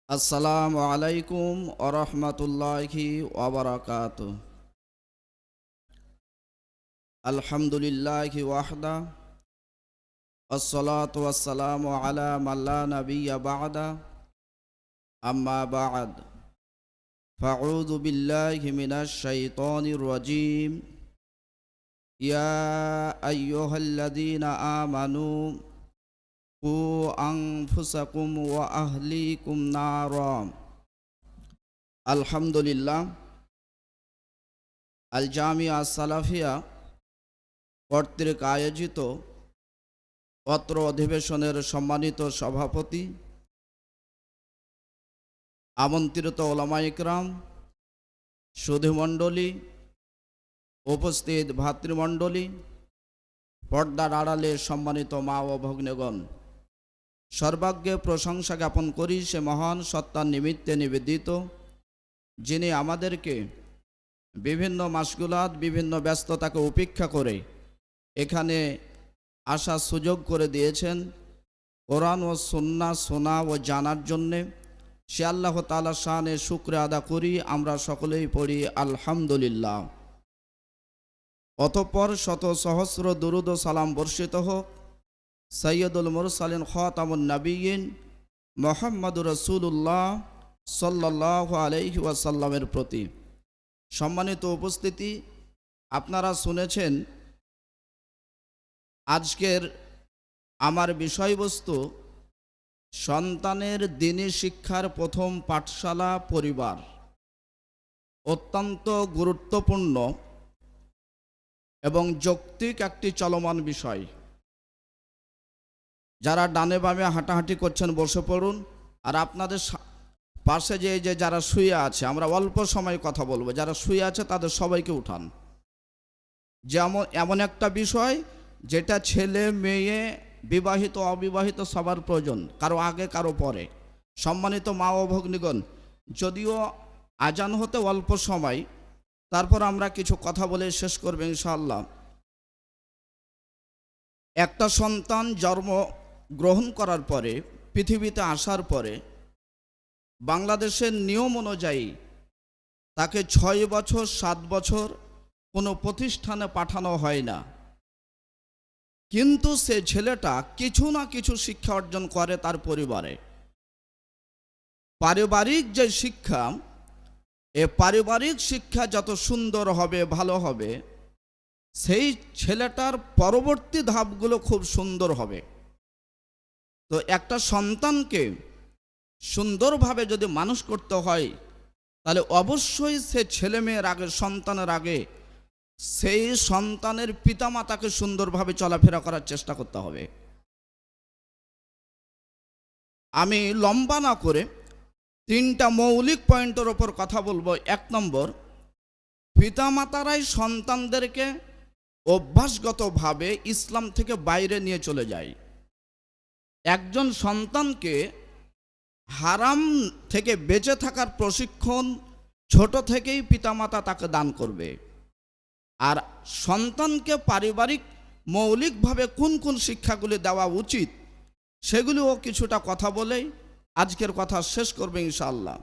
আসসালামু আলাইকুম ওয়া রাহমাতুল্লাহি ওয়া বারাকাতুহু। আলহামদুলিল্লাহি ওয়াহদা আসসালাতু ওয়াসসালামু আলা মান লা নাবিয়্যা বা'দা আম্মা বা'দ ফাউযু বিল্লাহি মিনাশ শাইতানির রাজীম। ইয়া আইয়ুহাল্লাযীনা আমানু কু আনফুসাকুম ওয়া আহলিকুম নারা। আলহামদুলিল্লাহ, আল জামিয়া সালাফিয়া কর্তৃক আয়োজিত অত্র অধিবেশনের সম্মানিত সভাপতি, আমন্ত্রিত ওলামায়ে কেরাম, সুধীমণ্ডলী, উপস্থিত ভাতৃমণ্ডলী, পর্দার আড়ালে সম্মানিত মা ও ভগ্নেগণ, সর্বাগ্যে প্রশংসা জ্ঞাপন করি সে মহান সত্তার নিমিত্তে নিবেদিত, যিনি আমাদেরকে বিভিন্ন মাশগুলাত, বিভিন্ন ব্যস্ততাকে উপেক্ষা করে এখানে আসার সুযোগ করে দিয়েছেন কোরআন ও সুন্নাহ শোনা ও জানার জন্যে। সে আল্লাহ তাআলা শানে শুকরিয়া আদা করি। আমরা সকলেই পড়ি আলহামদুলিল্লাহ। অতঃপর শত সহস্র দুরূদ ও সালাম বর্ষিত হোক সৈয়দুল মুরসালিন খাতামুন নবিয়্যিন মুহাম্মদুর রাসূলুল্লাহ সাল্লাল্লাহু আলাইহি ওয়াসাল্লামের প্রতি। সম্মানিত উপস্থিতি, আপনারা শুনেছেন আজকের আমার বিষয়বস্তু সন্তানের দ্বীনি শিক্ষার প্রথম পাঠশালা পরিবার। অত্যন্ত গুরুত্বপূর্ণ এবং যৌক্তিক একটি চলমান বিষয়। যারা ডানে বামে হাঁটাহাঁটি করছেন বসে পড়ুন, আর আপনাদের পাশে যে যারা শুয়ে আছে, আমরা অল্প সময় কথা বলবো, যারা শুয়ে আছে তাদের সবাইকে উঠান। যেমন এমন একটা বিষয় যেটা ছেলে মেয়ে বিবাহিত অবিবাহিত সবার প্রয়োজন, কারো আগে কারো পরে। সম্মানিত মা ও ভগ্নীগণ, যদিও আজান হতে অল্প সময়, তারপর আমরা কিছু কথা বলে শেষ করব ইনশাআল্লাহ। একটা সন্তান জন্ম গ্রহণ করার পরে, পৃথিবীতে আসার পরে, বাংলাদেশের নিয়ম অনুযায়ী তাকে 6 বছর 7 বছর কোনো প্রতিষ্ঠানে পাঠানো হয় না, কিন্তু সে ছেলেটা কিছু না কিছু শিক্ষা অর্জন করে তার পরিবারে। পারিবারিক যে শিক্ষা, এ পারিবারিক শিক্ষা যত সুন্দর হবে, ভালো হবে, সেই ছেলেটার পরবর্তী ধাপগুলো খুব সুন্দর হবে। তো একটা সন্তানকে সুন্দরভাবে যদি মানুষ করতে হয়, তাহলে অবশ্যই সে ছেলে মেয়ের আগে, সন্তানের আগে, সেই সন্তানের পিতামাতাকে সুন্দরভাবে চলাফেরা করার চেষ্টা করতে হবে। আমি লম্বা না করে 3টা মৌলিক পয়েন্টের ওপর কথা বলবো। 1 নম্বর, পিতামাতারাই সন্তানদেরকে অভ্যাসগতভাবে ইসলাম থেকে বাইরে নিয়ে চলে যায়। একজন সন্তানকে হারাম থেকে বেঁচে থাকার প্রশিক্ষণ ছোট থেকেই পিতামাতা তাকে দান করবে। আর সন্তানকে পারিবারিক মৌলিকভাবে কোন কোন শিক্ষাগুলি দেওয়া উচিত, সেগুলিও কিছুটা কথা বলেই আজকের কথা শেষ করবে ইনশাআল্লাহ।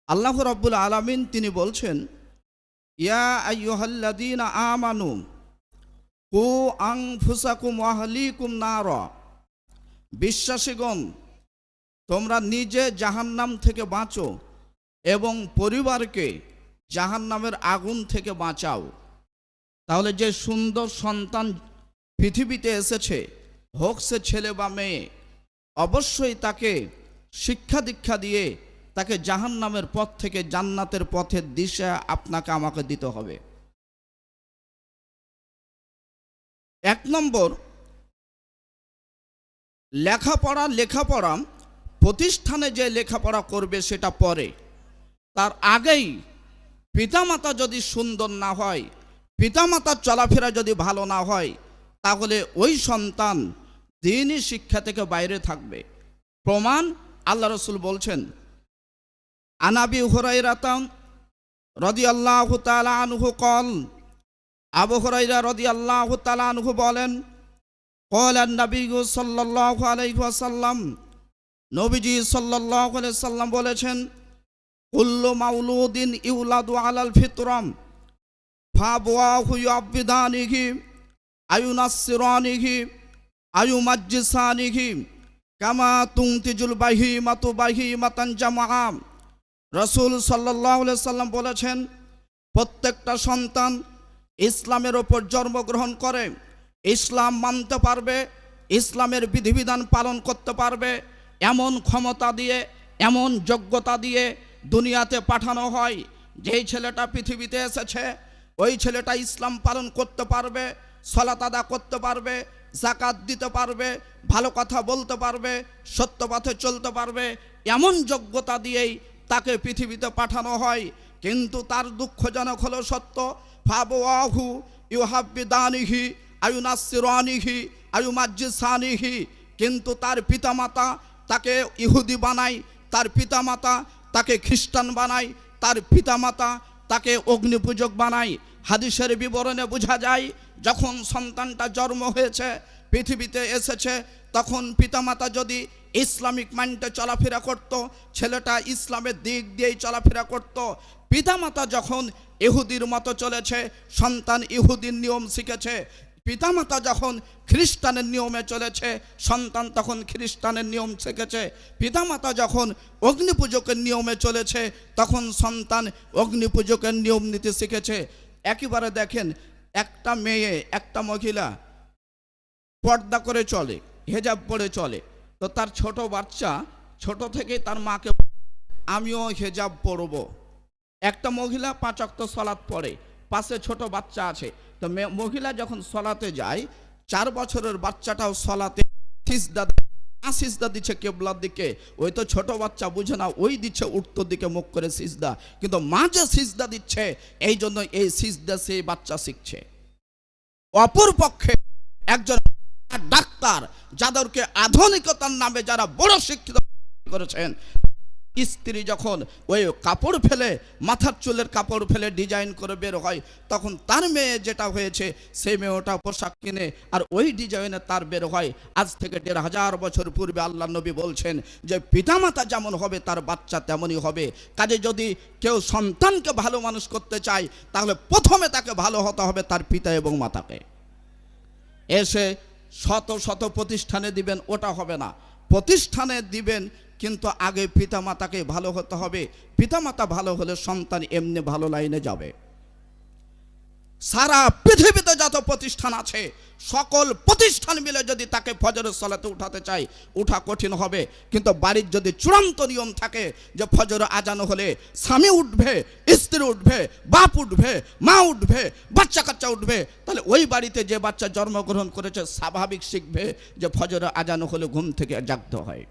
আল্লাহ রাব্বুল আলামিন তিনি বলছেন, ইয়া আইয়ুহাল্লাযীনা আমানু কু আনফুসাকুম ওয়া আহলিকুম নারা। বিশ্বাসীগণ, তোমরা নিজে জাহান্নাম থেকে বাঁচো এবং পরিবারকে জাহান্নামের আগুন থেকে বাঁচাও। তাহলে যে সুন্দর সন্তান পৃথিবীতে এসেছে, হোক সে ছেলে বা মেয়ে, অবশ্যই তাকে শিক্ষা দীক্ষা দিয়ে তাকে জাহান্নামের পথ থেকে জান্নাতের পথের দিশা আপনাকে আমাকে দিতে হবে। 1 নম্বর, লেখাপড়া প্রতিষ্ঠানে যে লেখাপড়া করবে সেটা পরে। তার আগেই পিতামাতা যদি সুন্দর না হয়, পিতামাতার চলাফেরা যদি ভালো না হয়, তাহলে ওই সন্তান দ্বীনি শিক্ষা থেকে বাইরে থাকবে। প্রমাণ, আল্লাহ রাসূল বলছেন, আনাবি হুরায়রা রাদিয়াল্লাহু তাআলা আনহু কল, আবু হুরায়রা রাদিয়াল্লাহু তাআলা আনহু বলেন, ক্বালা নবী সাল্লাল্লাহু আলাইহি ওয়াসাল্লাম, নবীজি সাল্লাল্লাহু আলাইহি সাল্লাম বলেছেন, কুল্লু মাউলুদিন ইউলাদু আলাল ফিতরাম ফাবওয়াহু ইউআব্বিদানিহি আয়ুনাসসিরানিহি আয়ুমাজ্জিসানিহি কামা তুনতিজুল বাহিমাতু বাহিমাতান জামআ। রাসূল সাল্লাল্লাহু আলাইহি সাল্লাম বলেছেন, প্রত্যেকটা সন্তান ইসলামের ওপর জন্মগ্রহণ করে, ইসলাম মানতে পারবে, ইসলামের বিধিবিধান পালন করতে পারবে, এমন ক্ষমতা দিয়ে, এমন যোগ্যতা দিয়ে দুনিয়াতে পাঠানো হয়। যেই ছেলেটা পৃথিবীতে এসেছে ওই ছেলেটা ইসলাম পালন করতে পারবে, সালাত আদা করতে পারবে, যাকাত দিতে পারবে, ভালো কথা বলতে পারবে, সত্য পথে চলতে পারবে, এমন যোগ্যতা দিয়েই তাকে পৃথিবীতে পাঠানো হয়। কিন্তু তার দুঃখজনক হলো সত্য, ফাবওয়াহু ইউহাব্বিদানিহি আয়ুনাসসিরানিহি আয়ুমাজ্জিসানিহি, কিন্তু তার পিতামাতা তাকে ইহুদি বানায়, তার পিতামাতা তাকে খ্রিস্টান বানায়, তার পিতামাতা তাকে অগ্নিপূজক বানায়। হাদিসের বিবরণে বোঝা যায়, যখন সন্তানটা জন্ম হয়েছে, পৃথিবীতে এসেছে, তখন পিতামাতা যদি ইসলামিক মাইন্ডে চলাফেরা করত, ছেলেটা ইসলামের দিক দিয়েই চলাফেরা করত। পিতামাতা যখন ইহুদির মতো চলেছে, সন্তান ইহুদির নিয়ম শিখেছে। পিতামাতা যখন খ্রিস্টানের নিয়মে চলেছে, সন্তান তখন খ্রিস্টানের নিয়ম শিখেছে। পিতামাতা যখন অগ্নিপূজকের নিয়মে চলেছে, তখন সন্তান অগ্নিপূজকের নিয়ম নীতি শিখেছে। একেবারে দেখেন, একটা মেয়ে, একটা মহিলা পর্দা করে চলে, হেজাব পরে চলে, তো তার ছোট বাচ্চা ছোট থেকেই তার মাকে, আমিও হেজাব পরব। একটা মহিলা 5 ওয়াক্ত সালাত পড়ে, পাশে ছোট বাচ্চা আছে, তো মহিলা যখন সলাতে যায়, 4 বছরের বাচ্চাটাও সলাতে সিজদা দিচ্ছে কেবলার দিকে। ওই তো ছোট বাচ্চা বুঝে না, ওই দিচ্ছে উত্তর দিকে মুখ করে সিজদা, কিন্তু মা যে সিজদা দিচ্ছে, এই জন্য এই সিজদা সেই বাচ্চা শিখছে। অপর পক্ষে একজন ডাক্তার, যাদেরকে আধুনিকতার নামে যারা বড় শিক্ষিত করেছেন, স্ত্রী যখন ওই কাপড় ফেলে, মাথার চুলের কাপড় ফেলে ডিজাইন করে বের হয়, তখন তার মেয়ে যেটা হয়েছে সেই মেয়েটা পোশাক কিনে আর ওই ডিজাইনে তার বের হয়। আজ থেকে 1500 বছর পূর্বে আল্লাহ নবী বলছেন যে পিতামাতা যেমন হবে তার বাচ্চা তেমনই হবে। কাজে যদি কেউ সন্তানকে ভালো মানুষ করতে চায়, তাহলে প্রথমে তাকে ভালো হতে হবে তার পিতা এবং মাতাকে। এসে শত শত প্রতিষ্ঠানে দিবেন, ওটা হবে না। প্রতিষ্ঠানে দিবেন, কিন্তু আগে পিতামাতাকে ভালো হতে হবে। পিতামাতা ভালো হলে সন্তান এমনি ভালো লাইনে যাবে। সারা পৃথিবীতে যত প্রতিষ্ঠান আছে, সকল প্রতিষ্ঠান মিলে যদি তাকে ফজরের সালাতে উঠাতে চাই, উঠা কঠিন হবে। কিন্তু বাড়ির যদি চূড়ান্ত নিয়ম থাকে যে ফজর আজান হলে স্বামী উঠবে, স্ত্রী উঠবে, বাপ উঠবে, মা উঠবে, বাচ্চা কাচ্চা উঠবে, তাহলে ওই বাড়িতে যে বাচ্চা জন্মগ্রহণ করেছে স্বাভাবিক শিখবে যে ফজর আজান হলে ঘুম থেকে জাগতে হয়।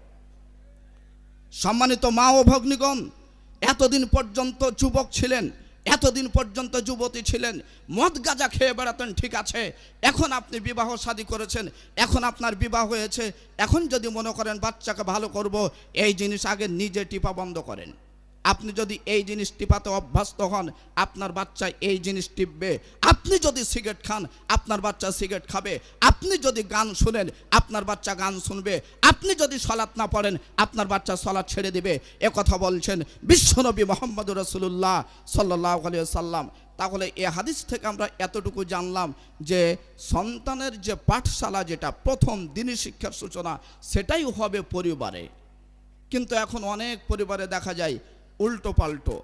সম্মানিত মা ও ভগ্নীগণ, এতদিন পর্যন্ত যুবক ছিলেন, এতদিন পর্যন্ত যুবতী ছিলেন, মদ গাঁজা খেয়ে বেড়াতেন, ঠিক আছে। এখন আপনি বিবাহ শাদী করেছেন, এখন আপনার বিবাহ হয়েছে, এখন যদি মনে করেন বাচ্চাকে ভালো করব, এই জিনিস আগে নিজে টিপা বন্ধ করেন। আপনি যদি এই জিনিস টিপাতে অভ্যস্ত হন, আপনার বাচ্চা এই জিনিস টিপবে। আপনি যদি সিগারেট খান, আপনার বাচ্চা সিগারেট খাবে। আপনি যদি গান শুনেন, আপনার বাচ্চা গান শুনবে। আপনি যদি সালাত না পড়েন, আপনার বাচ্চা সালাত ছেড়ে দিবে। কথা বলছেন বিশ্বনবী মুহাম্মদুর রাসূলুল্লাহ সাল্লাল্লাহু আলাইহি ওয়াসাল্লাম। তাহলে এই হাদিস থেকে আমরা এতটুকু জানলাম যে সন্তানের যে পাঠশালা, যেটা প্রথম দিনী শিক্ষার সূচনা, সেটাই হবে পরিবারে। কিন্তু এখন অনেক পরিবারে দেখা যায় উল্টো পাল্টো।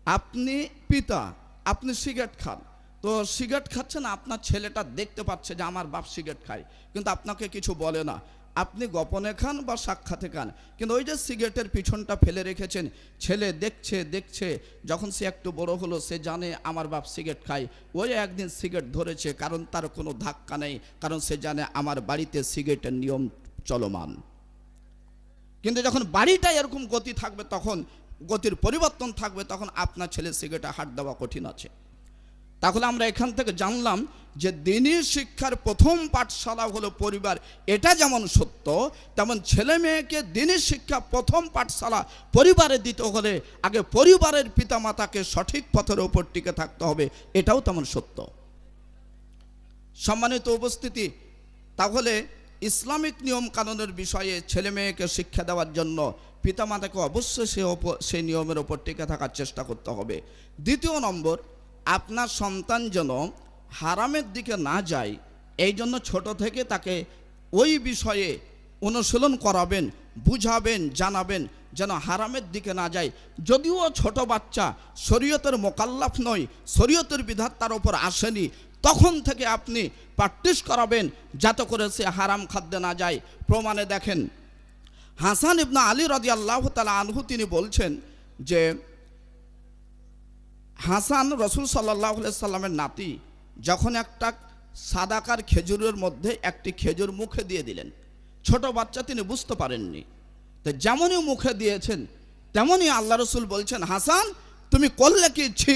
আপনি পিতা, আপনি সিগারেট খান, তো সিগারেট খাচ্ছেন, আপনার ছেলেটা দেখতে পাচ্ছে যে আমার বাপ সিগারেট খায়, কিন্তু আপনাকে কিছু বলে না। আপনি গোপনে খান বা সাক্ষাতে খান, কিন্তু ওই যে সিগারেটের পিছনটা ফেলে রেখেছেন, ছেলে দেখছে দেখছে, যখন সে একটু বড় হলো, সে জানে আমার বাপ সিগারেট খায়, ওই একদিন সিগারেট ধরেছে, কারণ তার কোনো ধাক্কা নেই, কারণ সে জানে আমার বাড়িতে সিগারেটের নিয়ম চলমান। কিন্তু যখন বাড়িটা এরকম গতি থাকবে, তখন গতির পরিবর্তন থাকবে, তখন আপনার ছেলে সিগারেটে হাত দেওয়া কঠিন আছে। তাহলে আমরা এখান থেকে জানলাম যে দ্বীনি শিক্ষার প্রথম পাঠশালা হলো পরিবার। এটা যেমন সত্য, তেমন ছেলে মেয়েকে দ্বীনি শিক্ষা প্রথম পাঠশালা পরিবারে দিতে হলে আগে পরিবারের পিতামাতাকে সঠিক পথের উপর টিকে থাকতে হবে, এটাও তেমন সত্য। সম্মানিত উপস্থিতি, তাহলে ইসলামিক নিয়ম কানুনের বিষয়ে ছেলে মেয়েকে শিক্ষা দেওয়ার জন্য পিতামাতাকে অবশ্যই সেই নিয়মের ওপর টিকে থাকার চেষ্টা করতে হবে। দ্বিতীয় নম্বর, আপনার সন্তান যেন হারামের দিকে না যায়, এই জন্য ছোট থেকে তাকে ওই বিষয়ে অনুশীলন করাবেন, বুঝাবেন, জানাবেন যেন হারামের দিকে না যায়। যদিও ছোট বাচ্চা শরীয়তের মোকাল্লাফ নয়, শরীয়তের বিধান তার ওপর আসেনি, তখন থেকে আপনি প্র্যাকটিস করাবেন যাতে করে সে হারাম খাদ্যে না যায়। প্রমাণে দেখেন, হাসান ইবনে আলী রাদিয়াল্লাহু তাআলা আনহু তিনি বলছেন যে হাসান রাসূল সাল্লাল্লাহু আলাইহি সাল্লামের নাতি যখন একটা সাদাকার খেজুরের মধ্যে একটি খেজুর মুখে দিয়ে দিলেন, ছোট বাচ্চা তিনি বুঝতে পারেননি, তো যেমনই মুখে দিয়েছেন তেমনই আল্লাহ রসুল বলছেন, হাসান তুমি করলে কি, ছি,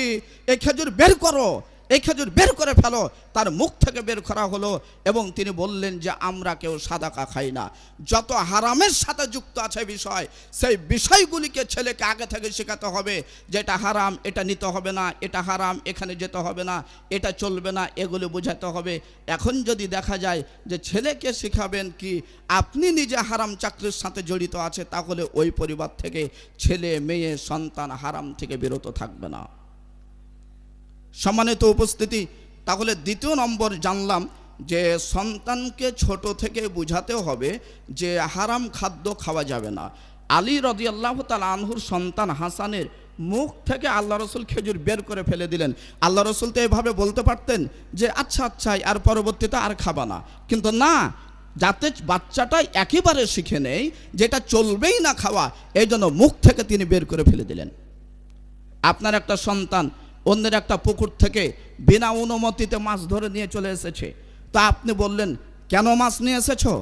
এই খেজুর বের করো, এই খেজুর বের করে ফেলো। তার মুখ থেকে বের করা হলো এবং তিনি বললেন যে আমরা কেউ সাদাকা খাই না। যত হারামের সাথে যুক্ত আছে বিষয়, সেই বিষয়গুলিকে ছেলেকে আগে থেকে শেখাতে হবে যে এটা হারাম, এটা নিতে হবে না, এটা হারাম, এখানে যেতে হবে না, এটা চলবে না, এগুলি বোঝাতে হবে। এখন যদি দেখা যায় যে ছেলেকে শেখাবেন কি আপনি নিজে হারাম চাকরির সাথে জড়িত আছে, তাহলে ওই পরিবার থেকে ছেলে মেয়ে সন্তান হারাম থেকে বিরত থাকবে না। সম্মানিত উপস্থিতি, তাহলে দ্বিতীয় নম্বর জানলাম যে সন্তানকে ছোট থেকে বুঝাতে হবে যে হারাম খাদ্য খাওয়া যাবে না। আলী রাদিয়াল্লাহু তাআলা আনহুর সন্তান হাসানের মুখ থেকে আল্লাহ রসুল খেজুর বের করে ফেলে দিলেন। আল্লাহ রসুল তো এভাবে বলতে পারতেন যে আচ্ছা আচ্ছা আর পরবর্তীতে আর খাবা না, কিন্তু না, যাতে বাচ্চাটা একেবারে শিখে নেই যেটা চলবেই না খাওয়া, এই জন্য মুখ থেকে তিনি বের করে ফেলে দিলেন। আপনার একটা সন্তান অন্যের একটা পুকুর থেকে বিনা অনুমতিতে মাছ ধরে নিয়ে চলে এসেছে, তা আপনি বললেন কেন মাছ নিয়ে এসেছো?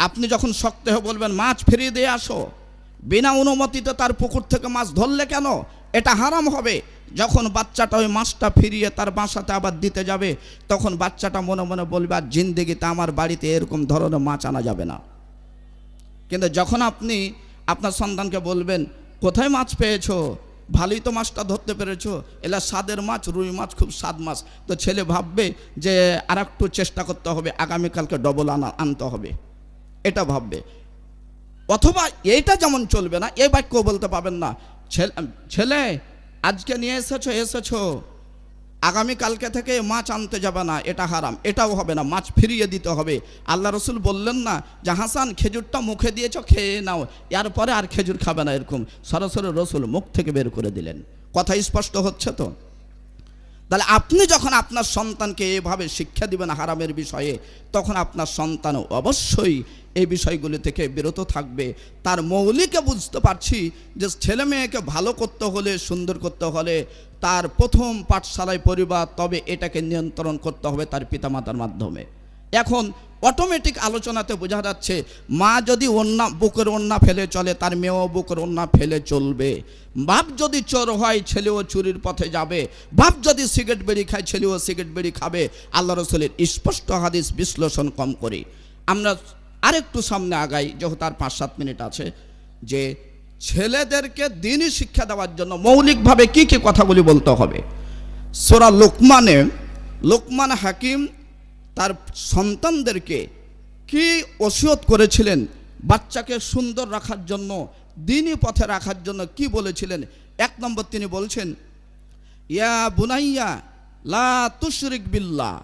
আপনি যখন শক্ত হয়ে বলবেন মাছ ফিরিয়ে দিয়ে আসো, বিনা অনুমতিতে তার পুকুর থেকে মাছ ধরলে কেন, এটা হারাম হবে। যখন বাচ্চাটা ওই মাছটা ফিরিয়ে তার বাসাতে আবার দিতে যাবে, তখন বাচ্চাটা মনে মনে বলবে আর জিন্দেগিতে আমার বাড়িতে এরকম ধরনের মাছ আনা যাবে না। কিন্তু যখন আপনি আপনার সন্তানকে বলবেন কোথায় মাছ পেয়েছো, ভালোই তো মাছটা ধরতে পেরেছো, এলা স্বাদের মাছ, রুই মাছ খুব স্বাদ মাছ, তো ছেলে ভাববে যে আর একটু চেষ্টা করতে হবে, আগামীকালকে ডবল আনতে হবে, এটা ভাববে। অথবা এইটা যেমন চলবে না, এই বাক্য বলতে পাবেন না, ছেলে আজকে নিয়ে এসেছো, আগামীকালকে থেকে মাছ আনতে যাবে না, এটা হারাম, এটাও হবে না, মাছ ফিরিয়ে দিতে হবে। আল্লাহ রসুল বললেন না যে হাসান খেজুরটা মুখে দিয়েছ, খেয়ে নাও, এরপরে আর খেজুর খাবে না, এরকম সরাসরি রসুল মুখ থেকে বের করে দিলেন। কথা স্পষ্ট হচ্ছে তো? তাহলে আপনি যখন আপনার সন্তানকে এভাবে শিক্ষা দিবেন হারামের বিষয়ে, তখন আপনার সন্তান অবশ্যই এই বিষয়গুলি থেকে বিরত থাকবে। তার মৌলিকে বুঝতে পারছি যে ছেলে মেয়েকে ভালো করতে হলে, সুন্দর করতে হলে তার প্রথম পাঠশালায় পরিবার, তবে এটাকে নিয়ন্ত্রণ করতে হবে তার পিতামাতার মাধ্যমে। এখন অটোমেটিক আলোচনাতে বোঝা যাচ্ছে মা যদি বুকের ওড়না ফেলে চলে, তার মেয়েও বুকের ওড়না ফেলে চলবে। বাপ যদি চোর হয়, ছেলেও চুরির পথে যাবে। বাপ যদি সিগারেট বিড়ি খায়, ছেলেও সিগারেট বিড়ি খাবে। আল্লাহ রসুলের স্পষ্ট হাদিস বিশ্লেষণ কম করি, আমরা আরেকটু সামনে আগাই, যেহেতু তার 5-7 মিনিট আছে, যে ছেলেদেরকে দ্বীনি শিক্ষা দেওয়ার জন্য মৌলিকভাবে কি কি কথাগুলি বলতে হবে। সূরা লোকমান হাকিম তার সন্তানদেরকে কি ওসিয়ত করেছিলেন, বাচ্চাকে সুন্দর রাখার জন্য, দ্বীনি পথে রাখার জন্য কি বলেছিলেন। 1 নম্বর তিনি বলছেন, ইয়া বুনাইয়া লা তুশরিক বিল্লাহ।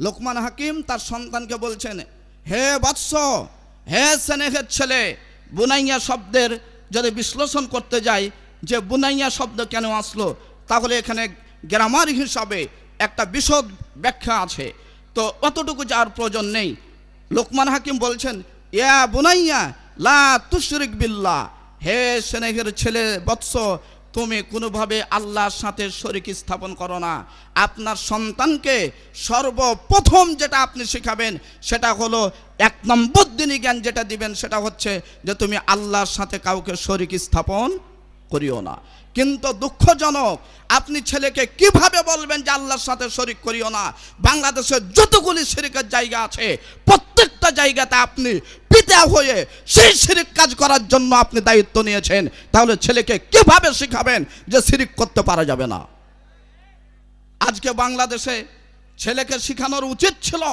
লোকমান হাকিম তার সন্তানকে বলছেন, হে বৎস, হে স্নেহের ছেলে। বুনাইয়া শব্দের যদি বিশ্লেষণ করতে যাই যে বুনাইয়া শব্দ কেন আসলো, তাহলে এখানে গ্রামার হিসাবে একটা বিশদ ব্যাখ্যা আছে, তো অতটুকু যার প্রয়োজন নেই। লোকমান হাকিম বলছেন, ইয়া বুনাইয়া লা তুশরিক বিল্লাহ, হে স্নেহের ছেলে বৎস, তুমি কোনোভাবে আল্লাহর সাথে শরীক স্থাপন করো না। আপনার সন্তানকে সর্বপ্রথম যেটা আপনি শেখাবেন সেটা হলো 1 নম্বর দ্বীনি জ্ঞান যেটা দিবেন সেটা হচ্ছে যে তুমি আল্লাহর সাথে কাউকে শরীক স্থাপন করিও না। কিন্তু দুঃখজনক, আপনি ছেলেকে কিভাবে বলবেন যে আল্লাহর সাথে শরীক করিও না? বাংলাদেশের যতগুলি শিরকের জায়গা আছে প্রত্যেকটা জায়গাতে আপনি পিতা হয়ে সেই শিরক কাজ করার জন্য আপনি দায়িত্ব নিয়েছেন, তাহলে ছেলেকে কিভাবে শিখাবেন যে শিরক করতে পারা যাবে না? আজকে বাংলাদেশে ছেলেকে শিখানোর উচিত ছিল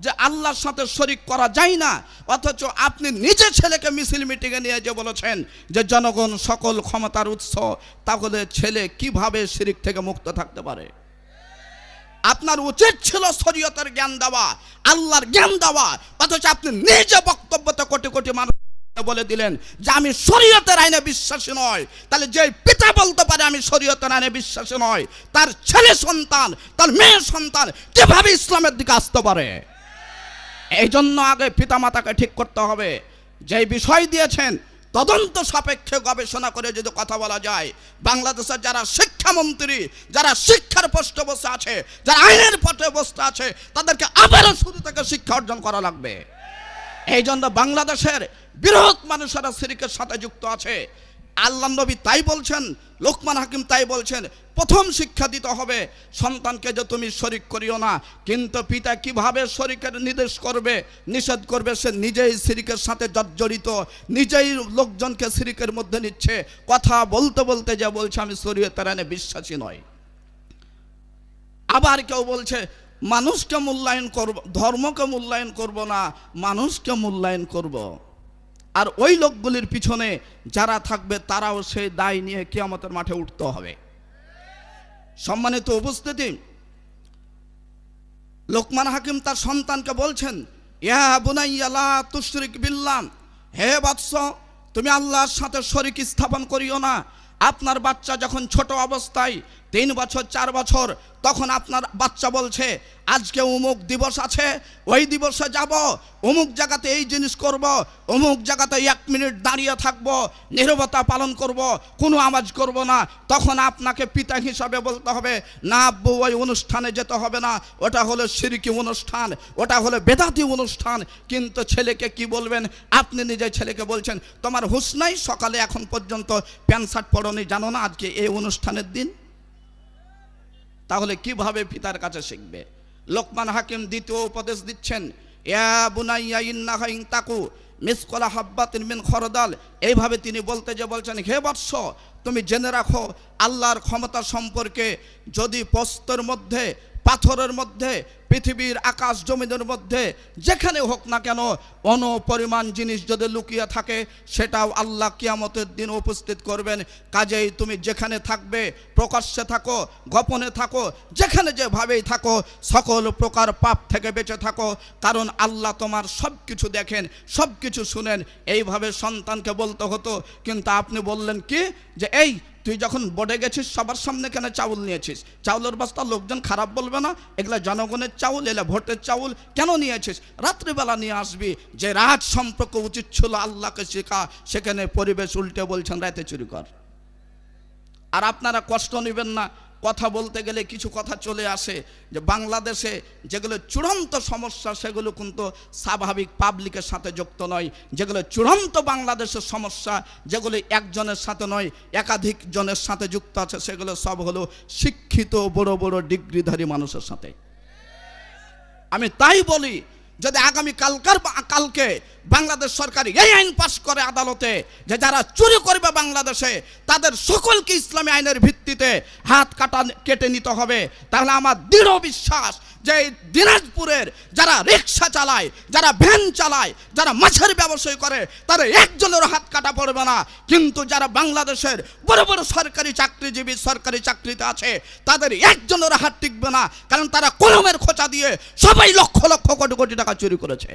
যে আল্লাহর সাথে শরিক করা যায় না, অথচ আপনি নিজে ছেলেকে মিছিল মিটিংয়ে নিয়ে যে বলেছেন যে জনগণ সকল ক্ষমতার উৎস, তাহলে ছেলে কিভাবে শিরিক থেকে মুক্ত থাকতে পারে? আপনার উচিত ছিল শরীয়তের জ্ঞান দেওয়া, আল্লাহর জ্ঞান দেওয়া, অথচ আপনি নিজে বক্তব্যতে কোটি কোটি মানুষ বলে দিলেন যে আমি শরীয়তের আইনে বিশ্বাসী নয়। তাহলে যে পিতা বলতে পারে আমি শরীয়তের আইনে বিশ্বাসী নয়, তার ছেলে সন্তান, তার মেয়ে সন্তান কিভাবে ইসলামের দিকে আসতে পারে? এই জন্য আগে পিতামাতাকে ঠিক করতে হবে। যে বিষয় দিয়েছেন তদন্ত সাপেক্ষে গবেষণা করে যদি কথা বলা যায়, বাংলাদেশের যারা শিক্ষামন্ত্রী, যারা শিক্ষার পোস্টে বসে আছে, যারা আইনের পথে বসে আছে, তাদেরকে আবারও শুরু থেকে শিক্ষা অর্জন করা লাগবে। এই জন্য বাংলাদেশের বৃহৎ মানুষেরা শিরকের সাথে যুক্ত আছে। আল্লাহ নবী তাই বলছেন, লোকমান হাকিম তাই বলছেন, প্রথম শিক্ষা দিতে হবে সন্তানকে যে তুমি শরিক করিও না। কিন্তু পিতা কিভাবে শরিকের নির্দেশ করবে, নিষেধ করবে? সে নিজেই শিরকের সাথে জর্জরিত, নিজেই লোকজনকে শিরকের মধ্যে নিচ্ছে। কথা বলতে বলতে যে বলছে আমি শরীয়তের আইনে বিশ্বাসী নয়। আবার কেউ বলছে মানুষকে মূল্যায়ন করব, ধর্মকে মূল্যায়ন করব না, মানুষকে মূল্যায়ন করব। আর ওই লোকগুলির পিছনে যারা থাকবে তারাও সেই দায় নিয়ে কিয়ামতের মাঠে উঠতে হবে। সম্মানিত উপস্থিতি, লোকমান হাকিম তার সন্তানকে বলছেন, ইয়া বুনাইয়া লা তুশরিক বিল্লাহ, হে বৎস তুমি আল্লাহর সাথে শরিক স্থাপন করিও না। আপনার বাচ্চা যখন ছোট অবস্থায় 3 বছর 4 বছর, তখন আপনার বাচ্চা বলছে আজকে অমুক দিবস আছে, ওই দিবসে যাব, অমুক জায়গাতে এই জিনিস করব, অমুক জায়গাতে 1 মিনিট দাঁড়িয়ে থাকব, নীরবতা পালন করব, কোনো আওয়াজ করব না। তখন আপনাকে পিতা হিসাবে বলতে হবে, না আব্বু ওই অনুষ্ঠানে যেতে হবে না, ওটা হলো শিরকি অনুষ্ঠান, ওটা হলো বেদাতি অনুষ্ঠান। কিন্তু ছেলেকে কি বলবেন? আপনি নিজে ছেলেকে বলছেন তোমার হুঁশ নাই, সকালে এখন পর্যন্ত প্যান্ট শার্ট পরনি, জানো না আজকে এই অনুষ্ঠানের দিন? তাহলে কিভাবে পিতার কাছে শিখবে? লোকমান হাকিম দ্বিতীয় উপদেশ দিচ্ছেন, ইয়া বুনাইয়া ইন্নাহা ইন তাকু মিসকালা হাব্বাতিন মিন খরদাল। এইভাবে তিনি বলতে যে বলছেন, হে বৎস তুমি জেনে রাখো আল্লাহর ক্ষমতা সম্পর্কে, যদি প্রস্তর মধ্যে, পাথরের মধ্যে, পৃথিবীর আকাশ জমিনের মধ্যে যেখানে হোক না কেন অনপরিমাণ জিনিস যদি লুকিয়ে থাকে, সেটাও আল্লাহ কিয়ামতের দিন উপস্থিত করবেন। কাজেই তুমি যেখানে থাকবে, প্রকাশ্যে থাকো, গোপনে থাকো, যেখানে যেভাবেই থাকো, সকল প্রকার পাপ থেকে বেঁচে থাকো, কারণ আল্লাহ তোমার সব কিছু দেখেন, সব কিছু শুনেন। এইভাবে সন্তানকে বলতে হতো। কিন্তু আপনি বললেন কি যে এই তুই যখন বোর্ডে গেছিস সবার সামনে কেন চাউল নিয়েছিস? চাউলের বস্তা লোকজন খারাপ বলবে না? এগুলা জনগণের চাউল, এলা ভোটের চাউল, কেন নিয়েছিস? রাত্রিবেলা নিয়ে আসবি। যে রাত সম্পর্ক উচিত ছিল আল্লাহকে শেখা, সেখানে পরিবেশ উল্টে বলছেন রাতে চুরি কর। আর আপনারা কষ্ট নেবেন না, কথা বলতে গেলে কিছু কথা চলে আসে যে বাংলাদেশে যেগুলো চূড়ান্ত সমস্যা সেগুলো কিন্তু স্বাভাবিক পাবলিকের সাথে যুক্ত নয়। যেগুলো চূড়ান্ত বাংলাদেশের সমস্যা, যেগুলো একজনের সাথে নয় একাধিক জনের সাথে যুক্ত আছে, সেগুলো সব হলো শিক্ষিত বড় বড় ডিগ্রিধারী মানুষের সাথে। আমি তাই বলি, যদি আগামী কালকে বাংলাদেশ সরকার এই আইন পাশ করে আদালতে যে যারা চুরি করবে বাংলাদেশে তাদের সকলকে ইসলামী আইনের ভিত্তিতে হাত কেটে নিতে হবে, তাহলে আমার দৃঢ় বিশ্বাস যে দিনাজপুরের যারা রিক্সা চালায়, যারা ভ্যান চালায়, যারা মাছের ব্যবসায় করে, তারা একজনের হাত কাটা পড়বে না। কিন্তু যারা বাংলাদেশের বড় বড় সরকারি চাকরিজীবী, সরকারি চাকরিতে আছে, তাদের একজনের হাত টিকবে না, কারণ তারা কলমের খোঁচা দিয়ে সবাই লক্ষ লক্ষ কোটি কোটি টাকা চুরি করেছে।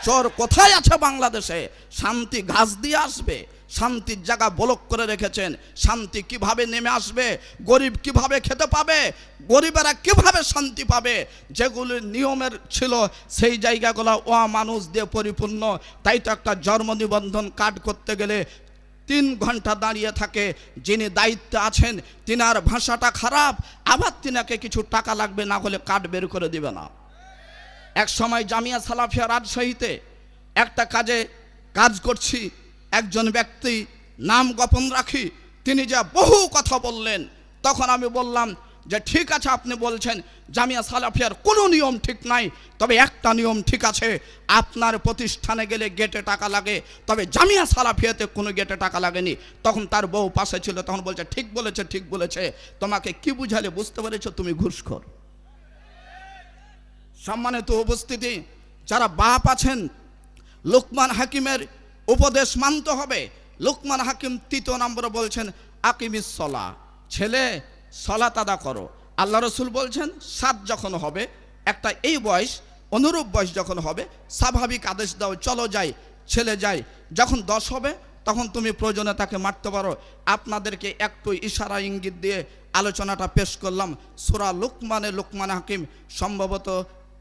চোর কোথায় আছে বাংলাদেশে? শান্তি ঘাস দিয়ে আসবে? শান্তির জায়গা ব্লক করে রেখেছেন। শান্তি কিভাবে নেমে আসবে? গরিব কিভাবে খেতে পাবে? গরিবেরা কিভাবে শান্তি পাবে? যেগুলো নিয়মের ছিল সেই জায়গাগুলো মানুষ দিয়ে পরিপূর্ণ। তাই তো একটা জন্ম নিবন্ধন কার্ড করতে গেলে 3 ঘন্টা দাঁড়িয়ে থাকে। যিনি দায়িত্বে আছেন তিনার ভাষাটা খারাপ, আবার তিনাকে কিছু টাকা লাগবে, না হলে কার্ড বের করে দিবে না। এক সময় জামিয়া সালাফিয়া রাজশাহীতে একটা কাজ করছি, একজন ব্যক্তি নাম গোপন রাখি, তিনি যা বহু কথা বললেন, তখন আমি বললাম যে ঠিক আছে আপনি বলছেন জামিয়া সালাফিয়ার কোনো নিয়ম ঠিক নাই, তবে একটা নিয়ম ঠিক আছে, আপনার প্রতিষ্ঠানে গেলে গেটে টাকা লাগে, তবে জামিয়া সালাফিয়াতে কোনো গেটে টাকা লাগেনি। তখন তার বউ পাশে ছিল, তখন বলছে ঠিক বলেছে, ঠিক বলেছে। তোমাকে কি বুঝালে বুঝতে পেরেছো? তুমি ঘুষখোর। সম্মানিত উপস্থিতি, যারা বাপ আছেন, লোকমান হাকিমের উপদেশ মানতে হবে। লোকমান হাকিম 3 নম্বরে বলছেন আকিমিস সলা, ছেলে সলাত আদা করো। আল্লাহ রসুল বলছেন 7 যখন হবে, একটা এই বয়স অনুরূপ বয়স যখন হবে, স্বাভাবিক আদেশ দাও, চলো যাই, ছেলে যাই। যখন 10 হবে তখন তুমি প্রয়োজনে তাকে মারতে পারো। আপনাদেরকে একটু ইশারা ইঙ্গিত দিয়ে আলোচনাটা পেশ করলাম। সূরা লোকমান হাকিম সম্ভবত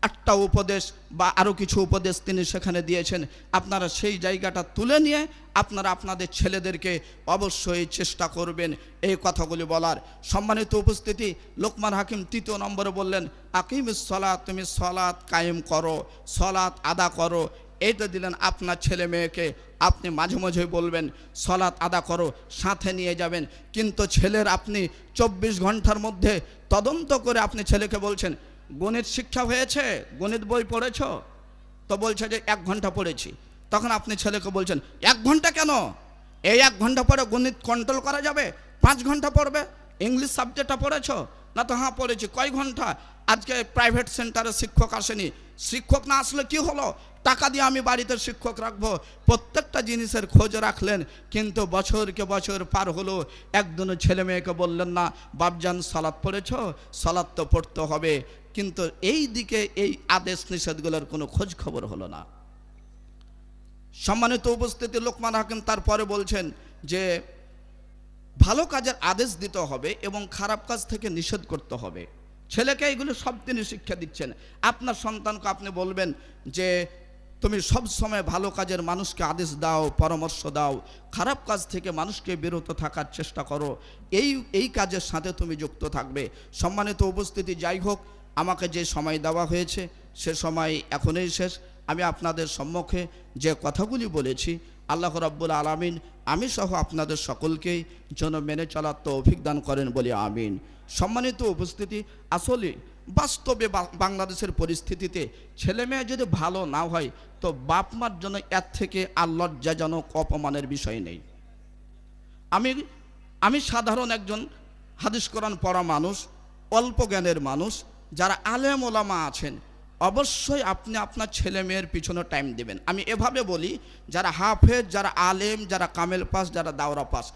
8টা উপদেশ বা আরও কিছু উপদেশ তিনি সেখানে দিয়েছেন। আপনারা সেই জায়গাটা তুলে নিয়ে আপনারা আপনাদের ছেলেদেরকে অবশ্যই চেষ্টা করবেন এই কথাগুলি বলার। সম্মানিত উপস্থিতি, লোকমান হাকিম 3 নম্বরে বললেন আকিমিস সলাত, তুমি সলাত কায়েম করো, সলাত আদা করো। এইটা দিলেন আপনার ছেলে মেয়েকে। আপনি মাঝে মাঝে বলবেন সলাত আদা করো, সাথে নিয়ে যাবেন। কিন্তু ছেলের আপনি 24 ঘন্টার মধ্যে তদন্ত করে আপনি ছেলেকে বলছেন গণিত শিক্ষা হয়েছে, গণিত বই পড়েছ? তো বলছে যে 1 ঘন্টা পড়েছি। তখন আপনি ছেলেকে বলছেন 1 ঘন্টা কেন? এই 1 ঘন্টা পরে গণিত কন্ট্রোল করা যাবে? 5 ঘন্টা পড়বে। ইংলিশ সাবজেক্টটা পড়েছ? না তো হ্যাঁ পড়েছি। কয় ঘন্টা? আজকে প্রাইভেট সেন্টারে শিক্ষক আসেনি। শিক্ষক না আসলে কি হলো, টাকা দিয়ে আমি বাড়িতে শিক্ষক রাখবো। প্রত্যেকটা জিনিসের খোঁজ রাখলেন, কিন্তু বছরকে বছর পার হলো, একদিনও ছেলে মেয়েকে বললেন না বাপজান সালাত পড়েছ? সালাত তো পড়তে হবে। কিন্তু এই দিকে এই আদেশ নিষেধগুলোর কোনো খোঁজ খবর হলো না। সম্মানিত উপস্থিতি, লোকমান হাকিম তারপরে বলছেন যে ভালো কাজের আদেশ দিতে হবে এবং খারাপ কাজ থেকে নিষেধ করতে হবে। ছেলেকে এগুলো সব তিনি শিক্ষা দিচ্ছেন। আপনার সন্তানকে আপনি বলবেন যে তুমি সব সময় ভালো কাজের মানুষকে আদেশ দাও, পরামর্শ দাও, খারাপ কাজ থেকে মানুষকে বিরত থাকার চেষ্টা করো। এই কাজের সাথে তুমি যুক্ত থাকবে। সম্মানিত উপস্থিতি, যাই হোক, আমাকে যে সময় দেওয়া হয়েছে সে সময় এখনই শেষ। আমি আপনাদের সম্মুখে যে কথাগুলি বলেছি, আল্লাহ রাব্বুল আলামিন আমি সহ আপনাদের সকলকেই যেন মেনে চলার তৌফিক দান করেন বলে আমিন। সম্মানিত উপস্থিতি, আসলে বাস্তবে বাংলাদেশের পরিস্থিতিতে ছেলে মেয়ে যদি ভালো না হয় তো বাপ মার জন্য এর থেকে আর লজ্জাজনক অপমানের বিষয় নেই। আমি সাধারণ একজন হাদিস কোরআন পড়া মানুষ, অল্প জ্ঞানের মানুষ। যারা আলেম ওলামা আছেন অবশ্যই আপনি আপনার ছেলে মেয়ের পিছনে টাইম দেবেন। আমি এভাবে বলি, যারা হাফেজ, যারা আলেম, যারা কামেল পাস, যারা দাওরা পাস,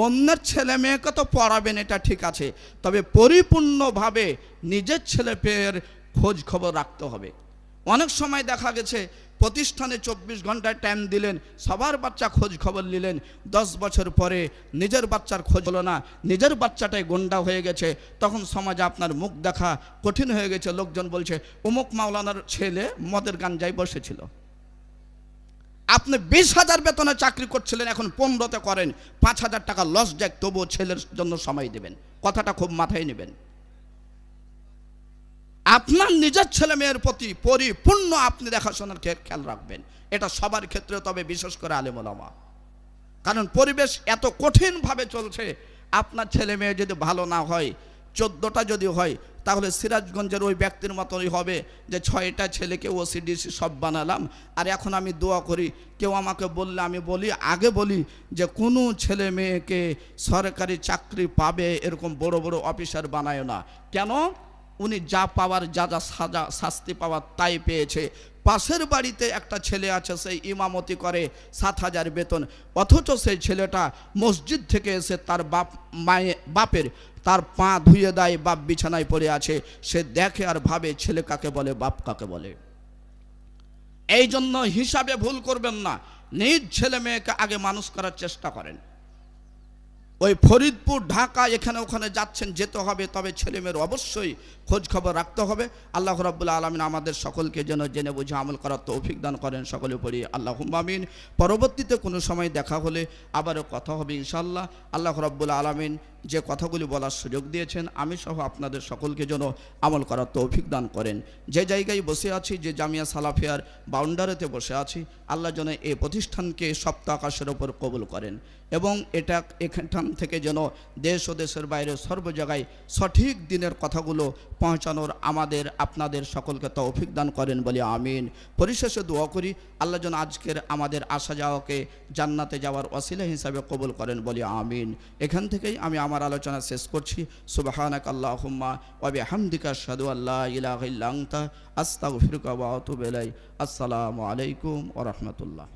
অন্যের ছেলে মেয়েকে তো পড়াবেন, এটা ঠিক আছে, তবে পরিপূর্ণভাবে নিজের ছেলে মেয়ের খোঁজ খবর রাখতে হবে। অনেক সময় দেখা গেছে প্রতিষ্ঠানে 24 ঘন্টায় টাইম দিলেন, সবার বাচ্চা খোঁজ খবর নিলেন, 10 বছর পরে নিজের বাচ্চার খোঁজ হলো না, নিজের বাচ্চাটাই গন্ডা হয়ে গেছে। তখন সমাজে আপনার মুখ দেখা কঠিন হয়ে গেছে। লোকজন বলছে অমুক মাওলানার ছেলে মদের গাঞ্জায় বসেছিল। আপনি 20,000 বেতনে চাকরি করছিলেন, এখন 15তে করেন, 5,000 টাকা লস যাক, তবুও ছেলের জন্য সময় দেবেন। কথাটা খুব মাথায় নেবেন। আপনার নিজের ছেলে মেয়ের প্রতি পরিপূর্ণ আপনি দেখাশোনার খেয়াল রাখবেন, এটা সবার ক্ষেত্রে, তবে বিশেষ করে আলেম ওলামা। কারণ পরিবেশ এত কঠিনভাবে চলছে। আপনার ছেলে মেয়ে যদি ভালো না হয়, 14টা যদি হয়, তাহলে সিরাজগঞ্জের ওই ব্যক্তির মতোই হবে যে 6টা ছেলেকে ওসিডিসি সব বানালাম। আর এখন আমি দোয়া করি, কেউ আমাকে বললে আমি বলি, আগে বলি যে কোনো ছেলে মেয়েকে সরকারি চাকরি পাবে এরকম বড় বড় অফিসার বানায় না। কেন? উনি যা পাওয়ার, যা যা সাজা শাস্তি পাওয়ার তাই পেয়েছে। পাশের বাড়িতে একটা ছেলে আছে, সেই ইমামতি করে, 7,000 বেতন, অথচ সেই ছেলেটা মসজিদ থেকে এসে তার বাপের তার পা ধুয়ে দেয়, বাপ বিছানায় পড়ে আছে, সে দেখে আর ভাবে ছেলে কাকে বলে, বাপ কাকে বলে। এই জন্য হিসাবে ভুল করবেন না, নিজ ছেলে মেয়েকে আগে মানুষ করার চেষ্টা করেন। ওই ফরিদপুর, ঢাকা, এখানে ওখানে যাচ্ছেন, যেতে হবে, তবে ছেলে মেয়ের অবশ্যই খোঁজ খবর রাখতে হবে। আল্লাহ রাব্বুল আলামিন আমাদের সকলকে যেন জেনে বুঝে আমল করার তৌফিক দান করেন, সকলে পড়ি আল্লাহুম্মা আমিন। পরবর্তীতে কোনো সময় দেখা হলে আবারও কথা হবে ইনশাআল্লাহ। আল্লাহ রাব্বুল আলামিন যে কথাগুলি বলার সুযোগ দিয়েছেন, আমি সহ আপনাদের সকলকে যেন আমল করার তৌফিক দান করেন। যে জায়গায় বসে আছি, যে জামিয়া সালাফিয়ার বাউন্ডারিতে বসে আছি, আল্লাহ যেন এই প্রতিষ্ঠানকে সপ্ত আকাশের ওপর কবুল করেন এবং এখান থেকে যেন দেশ ও দেশের বাইরে সর্ব জায়গায় সঠিক দিনের কথাগুলো পৌঁছানোর আমাদের আপনাদের সকলকে তৌফিক দান করেন বলে আমিন। পরিশেষে দোয়া করি, আল্লাহ যেন আজকের আমাদের আসা যাওয়াকে জান্নাতে যাওয়ার ওসিলা হিসাবে কবুল করেন বলে আমিন। এখান থেকেই আমি আমার আমার আলোচনা শেষ করছি। সুবহানাক আল্লাহুম্মা ওয়া বিহামদিকা আশহাদু আল্লা ইলাহা ইল্লা আনতা আস্তাগফিরুকা ওয়া আতুবু ইলাইক। আসসালামু আলাইকুম ওয়া রাহমাতুল্লাহ।